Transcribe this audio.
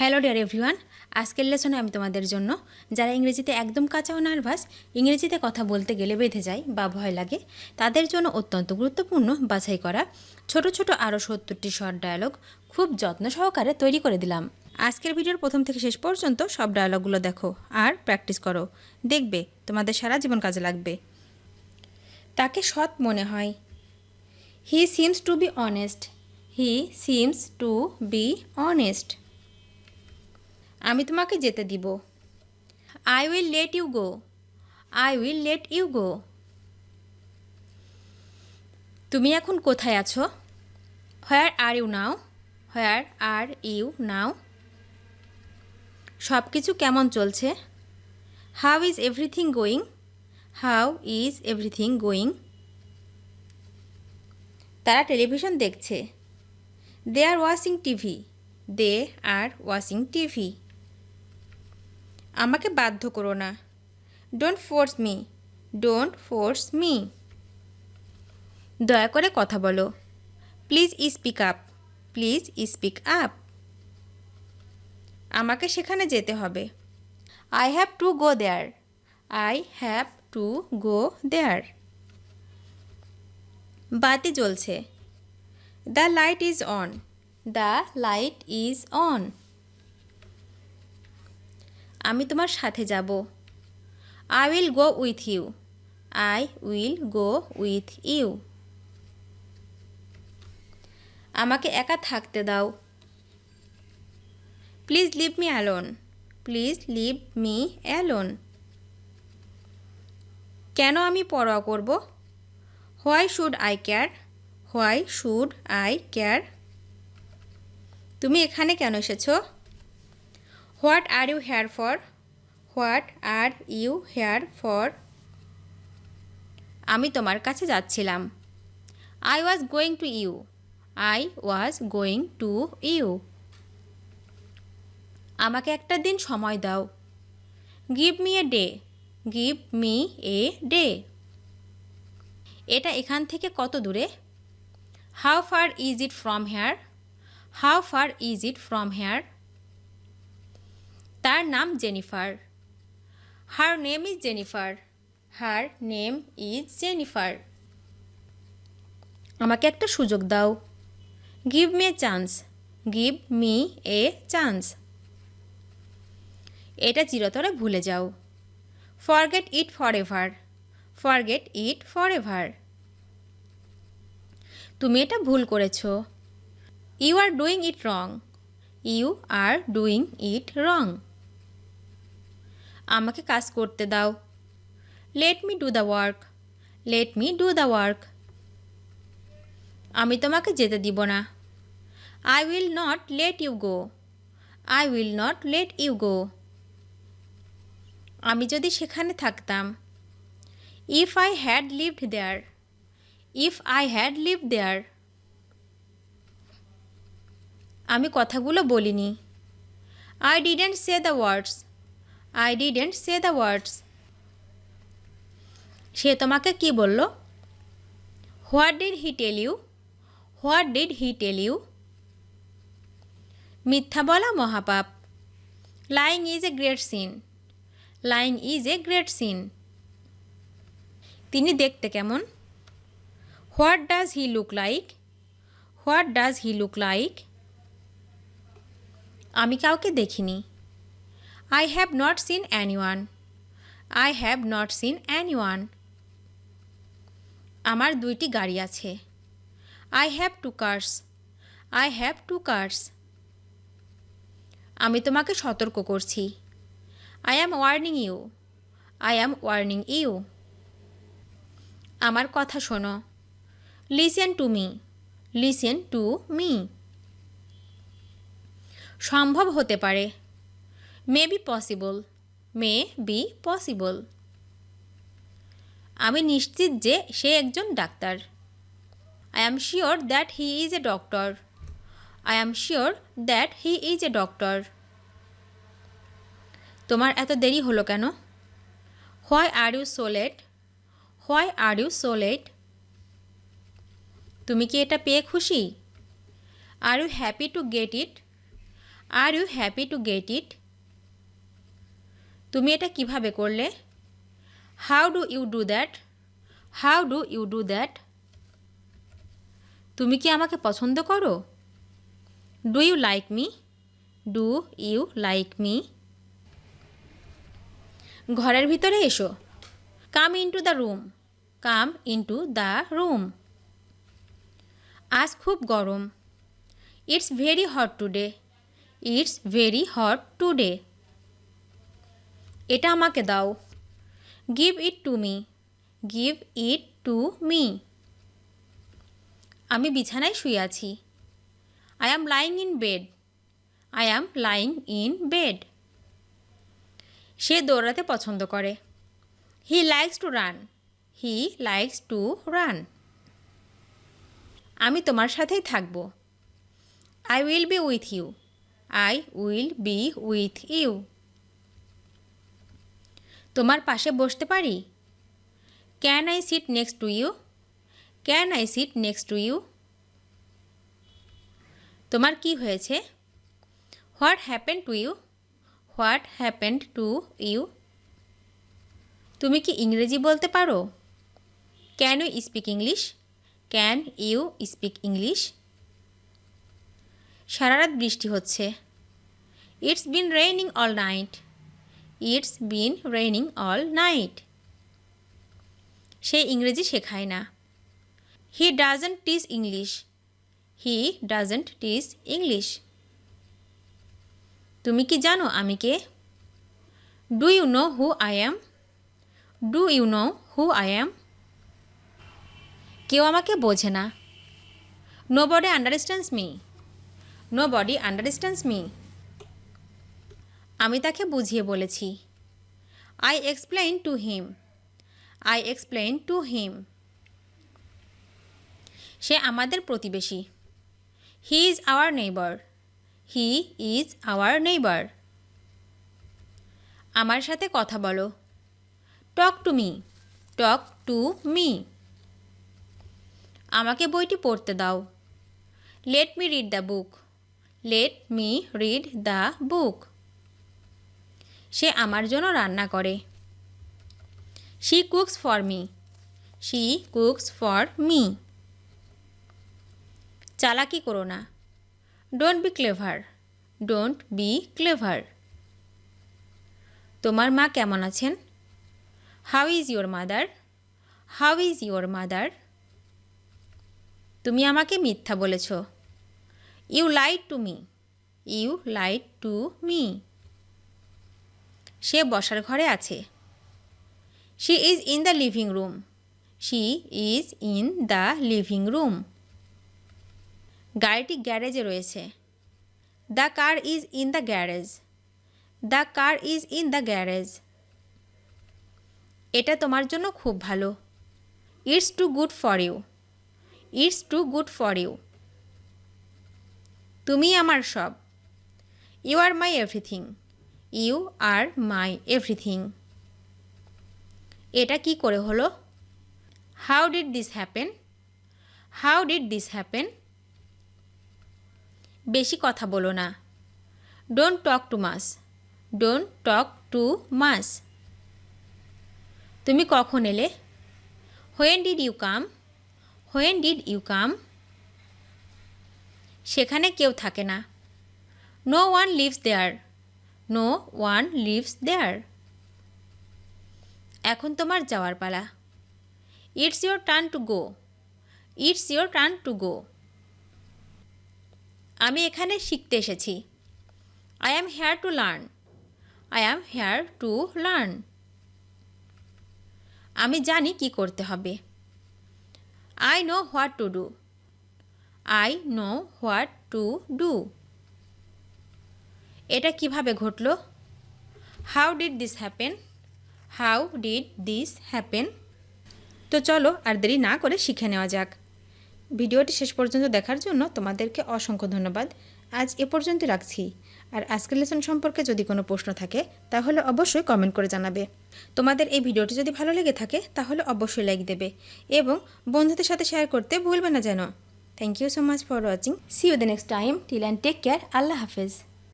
Hello dear everyone, আজকের লেসনে আমি তোমাদের জন্য যারা ইংরেজিতে একদম কাঁচা ও নার্ভাস, ইংরেজিতে কথা বলতে গেলে বেঁধে যায় বা ভয় লাগে, তাদের জন্য অত্যন্ত গুরুত্বপূর্ণ বাছাই করা ছোট ছোট আরও 70টি শর্ট ডায়ালগ খুব যত্ন সহকারে তৈরি করে দিলাম। আজকের ভিডিওর প্রথম থেকে শেষ পর্যন্ত সব ডায়ালগগুলো দেখো আর প্র্যাকটিস করো, দেখবে তোমাদের সারা জীবন কাজে লাগবে। তাকে সৎ মনে হয়। He seems to be honest. He seems to be honest. আমি তোমাকে যেতে দিব। I will let you go. I will let you go. তুমি এখন কোথায় আছো? Where are you now? Where are you now? সব কিছু কেমন চলছে? How is everything going? How is everything going? তারা টেলিভিশন দেখছে। They are watching TV. They are watching TV. আমাকে বাধ্য করো না। Don't force me. Don't force me. দয়া করে কথা বলো। Please speak up. Please speak up. আমাকে সেখানে যেতে হবে। I have to go there. I have to go there. বাতি জ্বলছে। The light is on. The light is on. আমি তোমার সাথে যাব। I will go with you. I will go with you. আমাকে একা থাকতে দাও। Please leave me alone. Please leave me alone. কেন আমি পরোয়া করব? Why should I care? Why should I care? তুমি এখানে কেন এসেছো? What are you here for? What are you here for? আমি তোমার কাছে যাচ্ছিলাম। I was going to you. I was going to you. আমাকে একটা দিন সময় দাও। Give me a day. Give me a day. এটা এখান থেকে কত দূরে? How far is it from here? How far is it from here? তার নাম Jennifer. Her name is Jennifer. Her name is Jennifer. আমাকে একটা সুযোগ দাও। Give me a chance. Give me a chance. এটা চিরতরে ভুলে যাও। Forget it for ever. Forget it for ever. তুমি এটা ভুল করেছো। You are doing it wrong. You are doing it wrong. আমাকে কাজ করতে দাও। Let me do the work. Let me do the work. আমি তোমাকে যেতে দিব না। I will not let you go. I will not let you go. আমি যদি সেখানে থাকতাম। If I had lived there. If I had lived there. আমি কথাগুলো বলিনি। I didn't say the words. I didn't say the words. সে তোমাকে কি বলল? What did he tell you? What did he tell you? মিথ্যা বলা মহাপাপ। Lying is a great sin. Lying is a great sin. তিনি দেখতে কেমন? What does he look like? What does he look like? আমি কাউকে দেখিনি। I have not seen anyone. I have not seen anyone. আমার দুইটি গাড়ি আছে। I have two cars. I have two cars. আমি তোমাকে সতর্ক করছি। I am warning you. I am warning you. আমার কথা শোনো। Listen to me. Listen to me. সম্ভব হতে পারে। May be possible. May be possible. আমি নিশ্চিত যে সে একজন ডাক্তার। I am sure that he is a doctor. I am sure that he is a doctor. তোমার এত দেরি হলো কেন? Why are you so late? Why are you so late? তুমি কি এটা পেয়ে খুশি? Are you happy to get it? Are you happy to get it? তুমি এটা কিভাবে করলে? How do you do that? How do you do that? তুমি কি আমাকে পছন্দ করো? Do you like me? Do you like me? ঘরের ভিতরে এসো। কাম into the room. Come into the room. আজ খুব গরম। It's very hot today. It's very hot today. এটা আমাকে দাও। Give it to me. Give it to me. আমি বিছানায় শুয়ে আছি। I am lying in bed. I am lying in bed. সে দৌড়াতে পছন্দ করে। He likes to run. He likes to run. আমি তোমার সাথেই থাকব। I will be with you. I will be with you. তোমার পাশে বসতে পারি? Can I sit next to you? Can I sit next to you? তোমার কি হয়েছে? What happen to you? What happened to you? তুমি কি ইংরেজি বলতে পারো? Can you speak English? Can you speak English? সারা রাত বৃষ্টি হচ্ছে। It's been raining all night. It's been raining all night. সে ইংরেজি শেখায় না। He doesn't teach English. He doesn't teach English. তুমি কি জানো আমি কে? Do you know who I am? Do you know who I am? কেউ আমাকে বোঝে না। Nobody understands me. Nobody understands me. আমি তাকে বুঝিয়ে বলেছি। I explain to him. I explain to him. সে আমাদের প্রতিবেশী। He is our neighbour. He is our neighbour. আমার সাথে কথা বলো। Talk to me. Talk to me. আমাকে বইটি পড়তে দাও। Let me read the book. Let me read the book. সে আমার জন্য রান্না করে। She cooks for me. She cooks for me. চালাকি করো না। Don't be clever. Don't be clever. তোমার মা কেমন আছেন? How is your mother? How is your mother? তুমি আমাকে মিথ্যা বলেছ। You lied to me. You lied to me. সে বসার ঘরে আছে। She is in the living room. She is in the living room. গাড়িটি গ্যারেজে রয়েছে। The car is in the garage. The car is in the garage. এটা তোমার জন্য খুব ভালো। It's too good for you. It's too good for you. তুমি আমার সব। You are my everything. You are my everything. এটা কি করে হলো? How did this happen? How did this happen? বেশি কথা বলো না। Don't talk too much. Don't talk too much. তুমি কখন এলে? When did you come? When did you come? সেখানে কেউ থাকে না। নো ওয়ান লিভস দেয়ার। নো ওয়ান লিভস দেয়ার। এখন তোমার যাওয়ার পালা। It's your turn to go. It's your turn to go. আমি এখানে শিখতে এসেছি। I am hair to learn. I am hair to learn. আমি জানি কি করতে হবে। I know what to do. I know what to do. এটা কিভাবে ঘটল? How did this happen? How did this happen? তো চলো আর দেরি না করে শিখে নেওয়া যাক। ভিডিওটি শেষ পর্যন্ত দেখার জন্য তোমাদেরকে অসংখ্য ধন্যবাদ। আজ এ পর্যন্ত রাখছি। আর আজকের লেসন সম্পর্কে যদি কোনো প্রশ্ন থাকে তাহলে অবশ্যই কমেন্ট করে জানাবে। তোমাদের এই ভিডিওটি যদি ভালো লেগে থাকে তাহলে অবশ্যই লাইক দেবে এবং বন্ধুদের সাথে শেয়ার করতে ভুলবে না যেন। Thank you so much for watching. See you the next time. Till and take care. Allah হাফেজ।